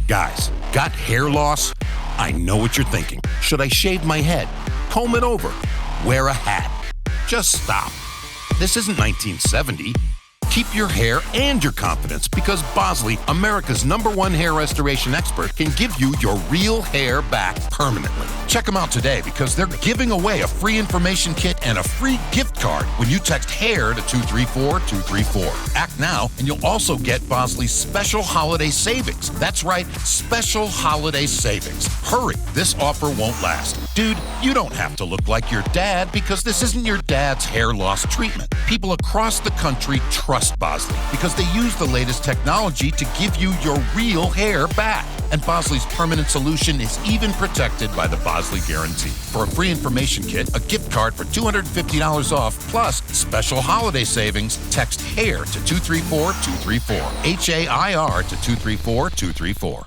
Guys, got hair loss? I know what you're thinking. Should I shave my head? Comb it over? Wear a hat? Just stop. This isn't 1970. Keep your hair and your confidence because Bosley, America's #1 hair restoration expert, can give you your real hair back permanently. Check them out today because they're giving away a free information kit and a free gift card when you text HAIR to 234-234. Act now and you'll also get Bosley's special holiday savings. That's right, special holiday savings. Hurry, this offer won't last. Dude, you don't have to look like your dad because this isn't your dad's hair loss treatment. People across the country trust Bosley because they use the latest technology to give you your real hair back. And Bosley's permanent solution is even protected by the Bosley Guarantee. For a free information kit, a gift card for $250 off, plus special holiday savings, text HAIR to 234-234. HAIR to 234-234.